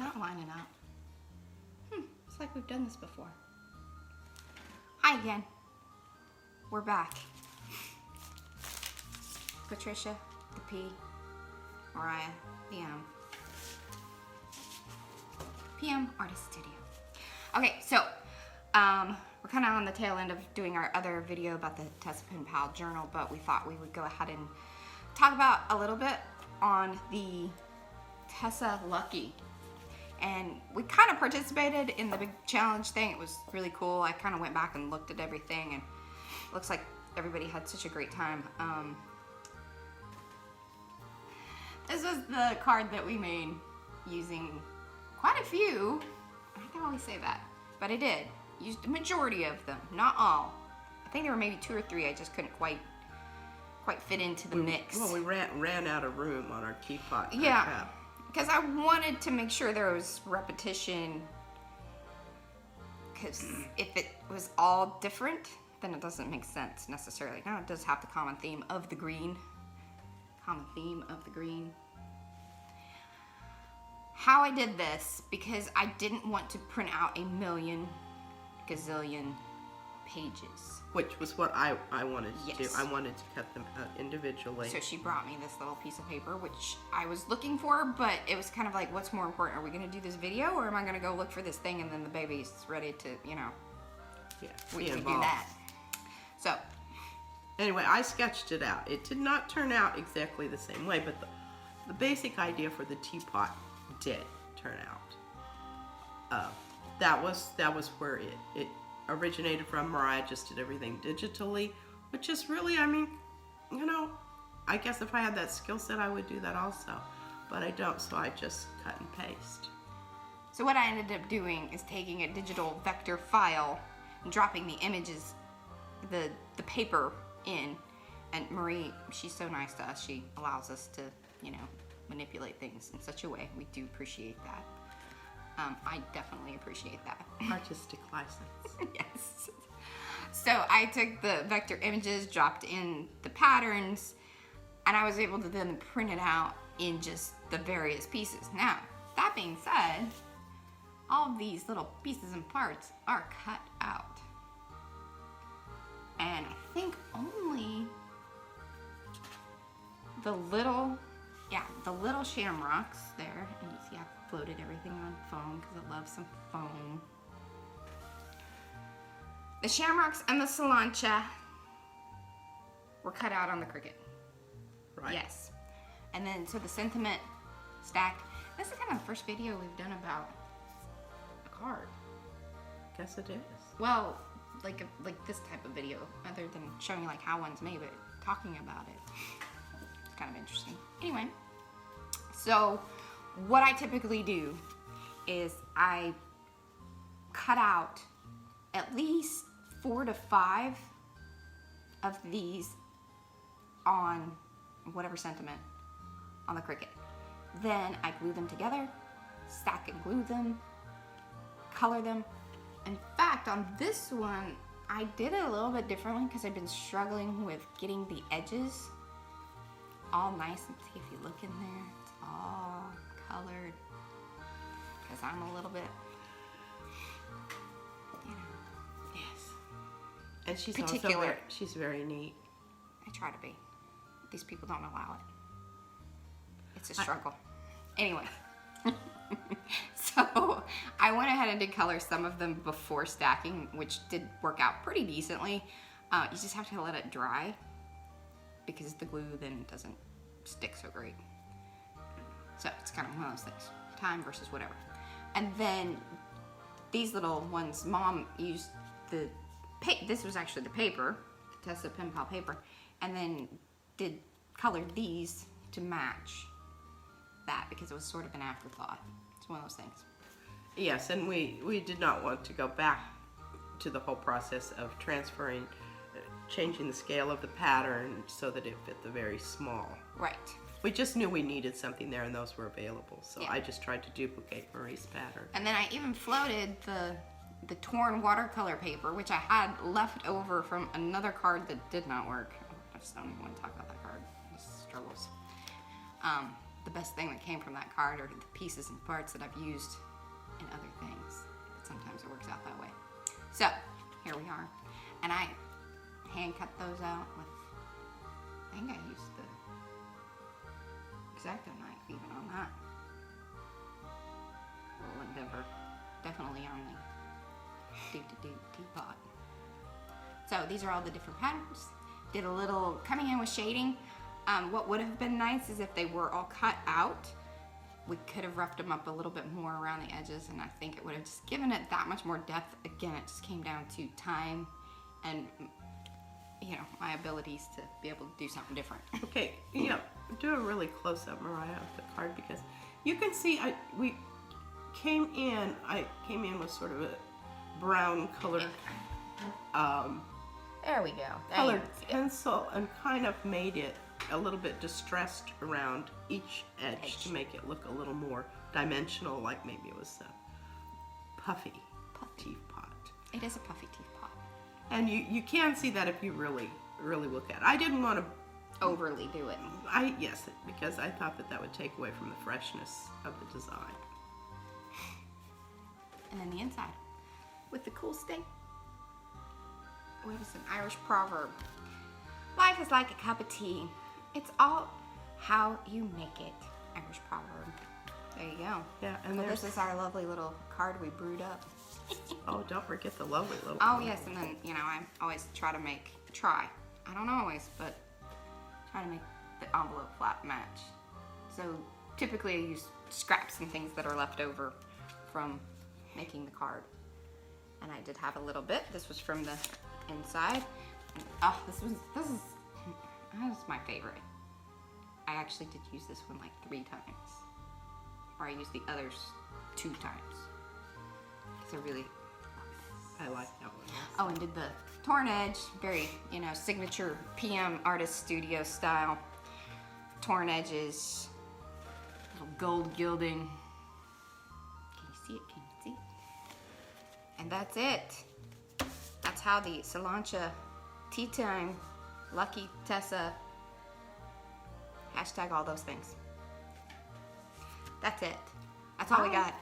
not lining up. It's like we've done this before. Hi again. We're back. Patricia, the P, Mariah, the M. PM Artist Studio. Okay, so we're kind of on the tail end of doing our other video about the Tessa Pen Pal journal, but we thought we would go ahead and talk about a little bit on the Tessa Lucky. And we kind of participated in the big challenge thing. It was really cool. I kind of went back and looked at everything, and it looks like everybody had such a great time. This was the card that we made using quite a few. I can always say that, but I did. Used the majority of them, not all. I think there were maybe 2 or 3 I just couldn't quite fit into the mix. Well, we ran out of room on our teapot. Yeah, because I wanted to make sure there was repetition, because if it was all different, then it doesn't make sense necessarily. Now it does have the common theme of the green. How I did this, because I didn't want to print out a million gazillion pages. Which was what I wanted to do. Yes. I wanted to cut them out individually. So she brought me this little piece of paper, which I was looking for, but it was kind of like, what's more important? Are we going to do this video, or am I going to go look for this thing and then the baby's ready to, Yeah, we do that. So anyway, I sketched it out. It did not turn out exactly the same way, but the basic idea for the teapot did turn out. That was where it originated from. Mariah just did everything digitally, which is really, I mean, I guess if I had that skill set, I would do that also, but I don't, so I just cut and paste. So what I ended up doing is taking a digital vector file and dropping the images, the paper in, and Marie, she's so nice to us. She allows us to, manipulate things in such a way. We do appreciate that. I definitely appreciate that. Artistic license. Yes. So I took the vector images, dropped in the patterns, and I was able to then print it out in just the various pieces. Now, that being said, all of these little pieces and parts are cut out. And I think only the little shamrocks there, and you see I floated everything on foam because I love some foam. The shamrocks and the Sláinte were cut out on the Cricut. Right. Yes. And then, so the sentiment stack, this is kind of the first video we've done about a card. Guess it is. Well, like this type of video, other than showing you like how one's made, but talking about it. It's kind of interesting. Anyway, so what I typically do is I cut out at least 4 to 5 of these on whatever sentiment on the Cricut. Then I glue them together, stack and glue them, color them. In fact, on this one, I did it a little bit differently because I've been struggling with getting the edges all nice. And see if you look in there, it's all colored because I'm a little bit, Yes. And she's particular. also she's very neat. I try to be. These people don't allow it. It's a struggle. Anyway. So I went ahead and did color some of them before stacking, which did work out pretty decently. You just have to let it dry because the glue then doesn't stick so great. So it's kind of one of those things. Time versus whatever. And then these little ones, Mom used this was actually the paper, the Tessa Pen Pal paper, and then colored these to match that because it was sort of an afterthought. It's one of those things. Yes, and we did not want to go back to the whole process of transferring, changing the scale of the pattern so that it fit the very small. Right. We just knew we needed something there and those were available, so Yeah. I just tried to duplicate Marie's pattern. And then I even floated the torn watercolor paper, which I had left over from another card that did not work. I just don't even want to talk about that card. It struggles. the best thing that came from that card are the pieces and parts that I've used in other things. But sometimes it works out that way. So here we are, and I hand cut those out with, I think I used the X-Acto knife even on that. Little endeavor, definitely on the teapot. So these are all the different patterns. Did a little coming in with shading. What would have been nice is if they were all cut out, we could have roughed them up a little bit more around the edges, and I think it would have just given it that much more depth. Again, it just came down to time and, you know, my abilities to be able to do something different. Okay, yeah, do a really close up, Mariah, of the card, because you can see I came in with sort of a brown colored There we go. colored pencil and kind of made it a little bit distressed around each edge to make it look a little more dimensional, like maybe it was a puffy teapot. It is a puffy teapot. And you can see that if you really look at it. I didn't want to Overly do it. yes, because I thought that would take away from the freshness of the design. And then the inside with the cool state. What is an Irish proverb? Life is like a cup of tea. It's all how you make it. Irish proverb. There you go. Yeah, and Well, this is our lovely little card we brewed up. oh, don't forget the lovely little. Oh yes, and then you know I always try. I don't always, but try to make the envelope flap match. So typically I use scraps and things that are left over from making the card. And I did have a little bit. This was from the inside. And, oh, this is my favorite. I actually did use this one like 3 times. Or I used the others 2 times. Because I really love this. I like that one. Oh, and did the torn edge, very, you know, signature PM artist studio style. Torn edges, little gold gilding. Can you see it? Can you see it? And that's it. That's how the Sláinte Tea Time, Lucky Tessa, # all those things. That's it. That's all we got.